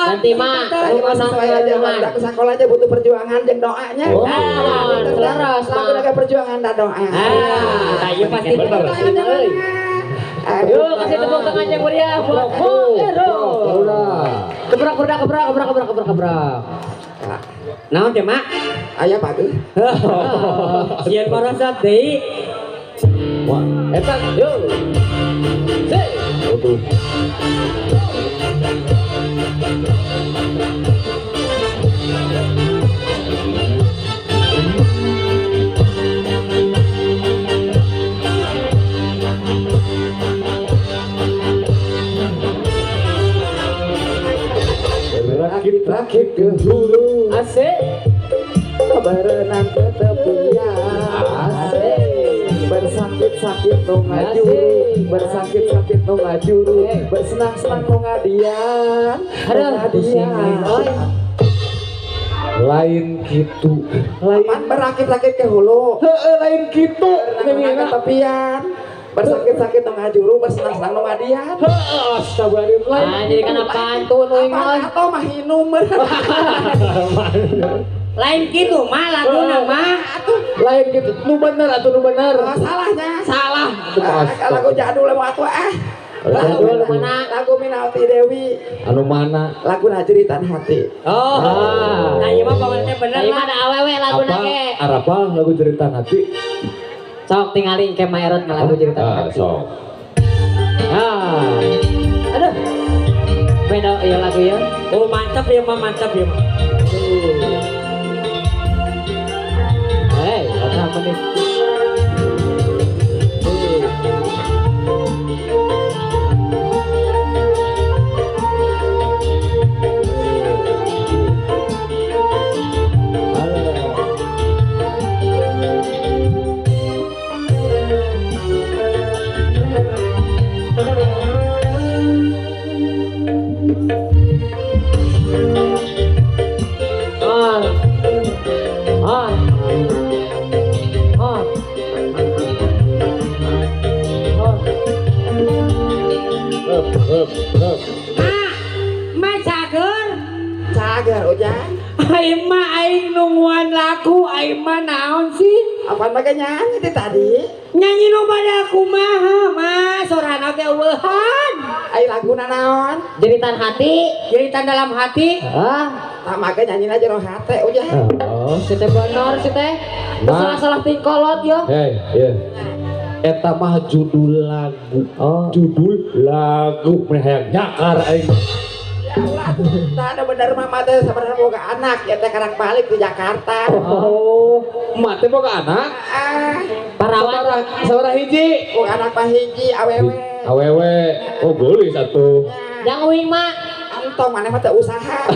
Nanti mah sesuai aja udah ke sekolah aja butuh perjuangan jeung doanya. Terus lagu naga perjuangan dan doa. Ayo pasti bener. Yuk kasih tepuk tangan yang meriah buat Hero. Gebrak. Naon teh mak? Aya bagus. Sieun parasat deui. Wah, eta yo. Waduh. Rakit ke hulu Asik. berenang ke tepian Asik. bersakit-sakit no ngajuru bersakit-sakit no ngajuru bersenang-senang no ngadian lain gitu lain berakit-rakit ke hulu lain gitu berenang ke tepian bersakit-sakit no ngajuru bersenang-senang no ngadian Astagfirullah. Jadi kan apaan tuh apa atau mah hinum lain gitu mah laguna mah lain gitu nu bener atuh nu bener salahnya salah. lagu jadul lewat Lagu mana? Lagu Minalti Dewi anu mana lagu Jeritan Hati. Oh. Nah ieu mah pamane bener lah. Mana awewe laguna ge. apa lagu cerita hati Sok tinggalin ke Maerot ngalagu cerita hati. sok Aduh. Beda ya lagu ya. Oh mantap ya mah mantap ya mah. Hei, apa nih? Cager Ujang. Aing mah aing nungguan lagu aing mah naon sih? Apaan pakai nyanyi teh tadi? Nyanyi nu pada kumaha mah sorana ge eueuhan. Ai laguna naon? Jeritan hati, jeritan dalam hati. Tak make nyanyi aja roh hate Ujang. Oh, si teh bener si teh. Salah-salah tingkolot yo. iya eta mah judul lagu judul lagu hayang nyakar aing Nah, ada bener mama teh sebenarnya boga anak ya teh karang balik di Jakarta. mate boga anak Parawan saudara hiji Boga anak pahiji awewe. awewe oh boleh satu yang uing mah Entong mana mah teh usaha.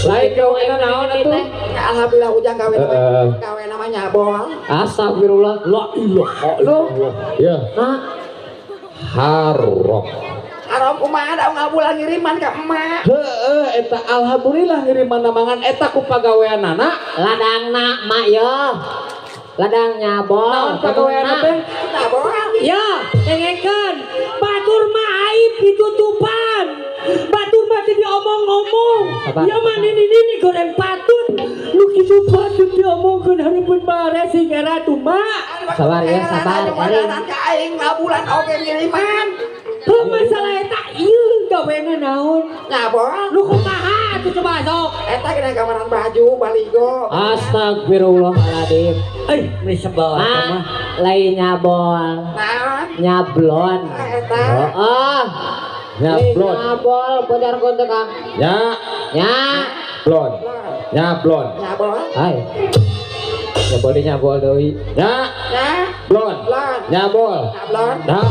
lain gawean naon atuh Alhamdulillah Ujang gawe namanya bol. astagfirullah. La ilaha illallah. ya Nah, harok Haram kumaha da ngabulan ngiriman ka emak. heeh eta alhamdulillah ngiriman namangan eta ku pagaweanana ladangna mak yo. Ladangnya bol. naon pagaweanna teh Nah, bol. Ya, dengekeun. Batur mah aib ditutupan. Batur mah teu diomong-omong. Ya mah nini goreng patut. Lu kitu patut diomongkeun hareupeun bare sing ratu mak. sabar ya sabar Kemudian ka aing ngabulan oge ngiriman. Masalah eta ieu gaweana naon? Nah, bol. Lu kumaha atuh coba sok. Eta kena gambaran baju baligo. Astagfirullahaladzim. Ini sebel mah. Lain nyabol, Nah, nyablon. eta. nyablon Nyabol, bocor kontek kang. blon nyablon Nah, bol. Hai. Nyabol di nyabol deui. Nah, blon blon. nyabol Blon. dah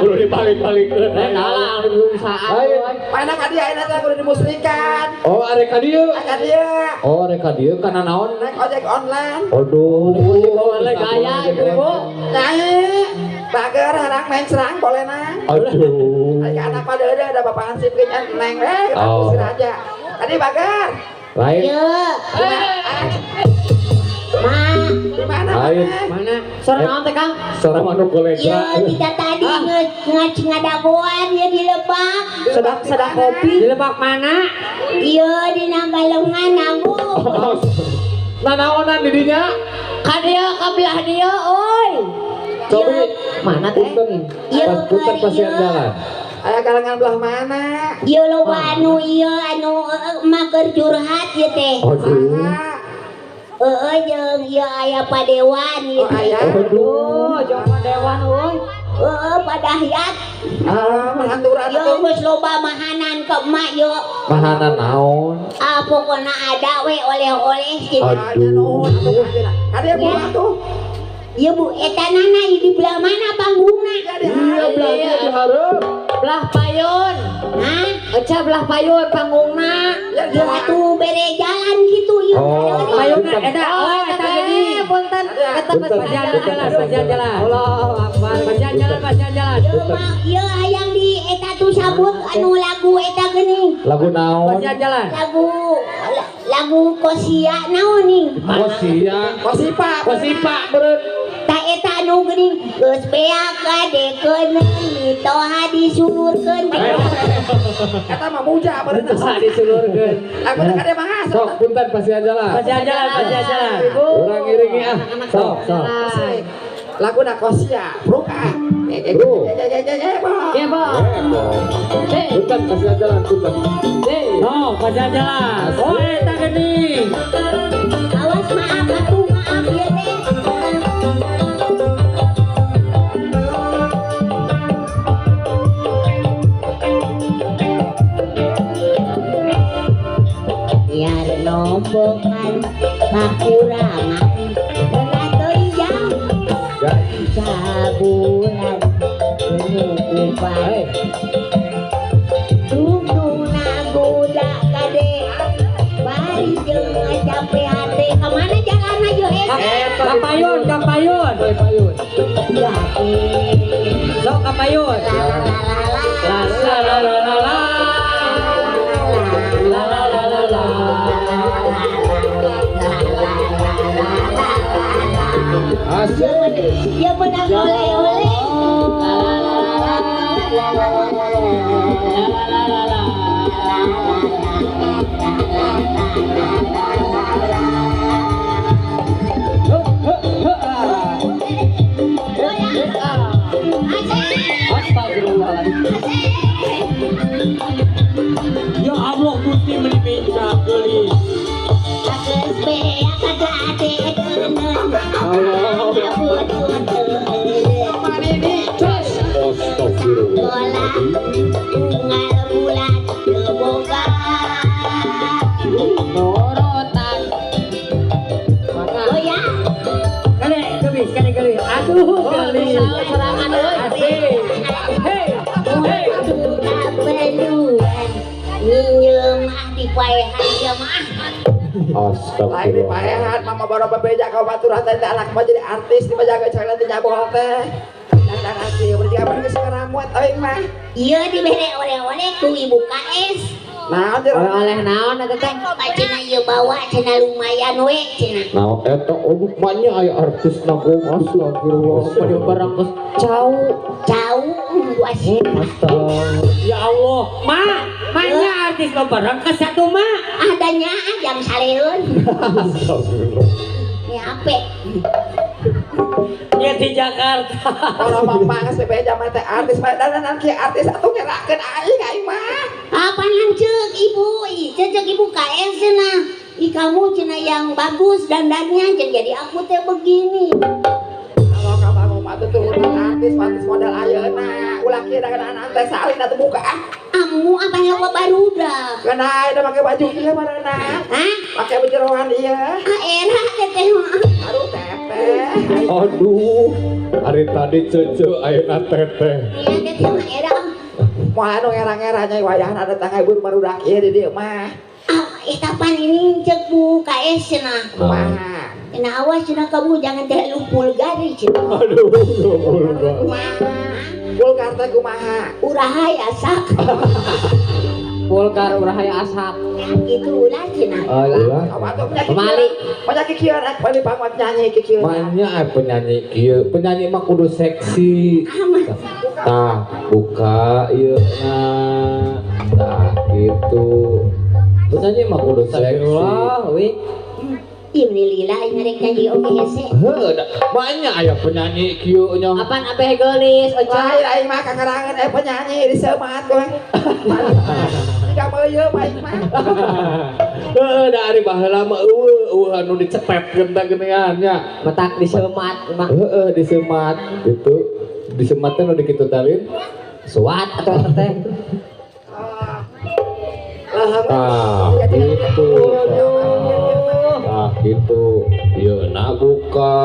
perlu dibalik-balikkeun Dalang perusahaan. Mana ka dia enak kudu dimusrikan. oh arek ka dieu Ka dia oh arek ka dieu kana naon naik ojek online. aduh Boleh gaya ibu. Nyai, bager anak main serang boleh nang. aduh Ayo anak pada ada bapak Hansip kayaknya neng Oh. usir aja. Tadi bager. lain Ma, Di mana? Ayo. Mana? Sore naon teh Kang? Seorang manuk kolega. Ya, kita tadi ngadagoan ya di Lebak. Sedang kopi. Di Lebak mana? Iya, di Nagalungan aku. Nah naonan didinya? Kadia kabelah dia, oi. Cobi. Mana teh? Iya, Pas putar pasian jalan. Aya kalangan belah mana? Iya lo anu maker curhat ya teh. Aduh. Jeung ieu aya padewan ieu Oh, teh. aya. Aduh, jangan dewan euy. Padahyat. Mengaturan Yo geus loba mahanan ke emak yo. Mahanan naon? Pokona ada we oleh-oleh gitu. Aduh. Ada buah tuh. Iya Bu, eta nana di belah mana panggungna? Iya belanja diharap. Belah payun. Hah? Eca belah payun panggungna. Ya atuh bere jalan gitu ieu. Oh, Payunna bukan. eta eta gini. Punten. Eta pasian jalan. Allahu Akbar. Pasian jalan. Ieu hayang di eta tuh sabut anu lagu eta geuning. Lagu naon? Pasian jalan. Lagu Kosia naon nih? Kosia. Kosipa beureun. Ta eta anu geuning geus beak gadekeun mitoha disulurkeun. Kata mah muja bener. Bisa disulurkeun. Aku teh kade bahas. Sok punten pasian jalan. Pasian jalan. Urang iringi ah. Sok. Lagu nak Kosia, bro kah? Bro. Ya, Bang. Punten pasian jalan punten. Oh, pasian jalan. Oh, eta geuning. Awas maaf atuh maaf ya teh. Biar nombokan bakurangan beratoi jam sabulan penutupan tungtuna goda kade bari jeung cape hate kemana jalan aja Kapayun. Payun. ya Sok kapayun. La la la la la. La la la la la. Asik. ya menang oleh-oleh Ya Allah Gusti meuni minta geulis. Agus beak kagade keuneun Astagfirullah. Unggal bulan teboga Norotan. oh ya Kali gelis. Aduh, gelis. serangan euy Asik. Hey. kabeluan nyieu mah dipaehan ieu mah Lain di Astagfirullah. paehan mama baru bebeja kau baturan teh anak mah jadi artis di penjaga jalan teh nyabol teh. Dan hati berarti apa geus ngaramuat euy mah. ieu dibere oleh-oleh ku ibu KS Nah, dia Oleh naon eta teh? cenah ieu bawa cenah lumayan we cenah Nah, eta rupanya aya artis nanggung. Astagfirullah. Pada barang geus cau. jauh wasih Ya Allah, maknya artis barang ke satu mah. adanya jam saleun Astagfirullah. ya ape Ya di Jakarta. kalau bapak geus bebeja mah teh artis mah dan kieu artis atuh nyerahkeun aing mah. apa cek ibu cek ibu KS cenah kamu cenah yang bagus dandannya jadi aku teh begini Kalau kamu mah tuh artis model ayeuna ulah kieu da anak teh salin atuh buka. amu apa yang baruda Kana ada pakai baju ieu marana. hah Pakai baju rohan ieu. era teteh mah Aduh teteh. Aduh. Hari tadi cece ayeuna teteh. iya teteh mah era Moal anu era-era nya wayahna datang ibu barudak ieu di dieu mah. kapan ini cek bu KS cenah Kumaha? nah awas cenah kamu jangan terlalu vulgar cenah Aduh, goblok. kumaha Vulgar teh kumaha? uraha ya sak Vulgar urahaya asap. Gitu ulah cenah. Oh lah. Kau batu penyanyi. Pemali. Penyanyi kieu rek bali banget nyanyi kieu. Mainnya penyanyi kieu, penyanyi mah kudu seksi. Tah, buka ieu nah. Tah gitu. Penyanyi mah kudu seksi. Wi. Ini lila ini rek nyanyi oge hese. Heuh, banyak aya penyanyi kieu nya. Apaan ape gelis oca? Lain mah kakarangan penyanyi di semat kowe. Jika meuyeuh baik mah. Heuh, dari baheula mah eueuh anu dicepetkeun da geuningan nya. Metak di semat mah. Heeh, disemat gitu. Disemat teh nu dikitu talin. Suat atau teh. Tah, gitu. Nah gitu, ieu na buka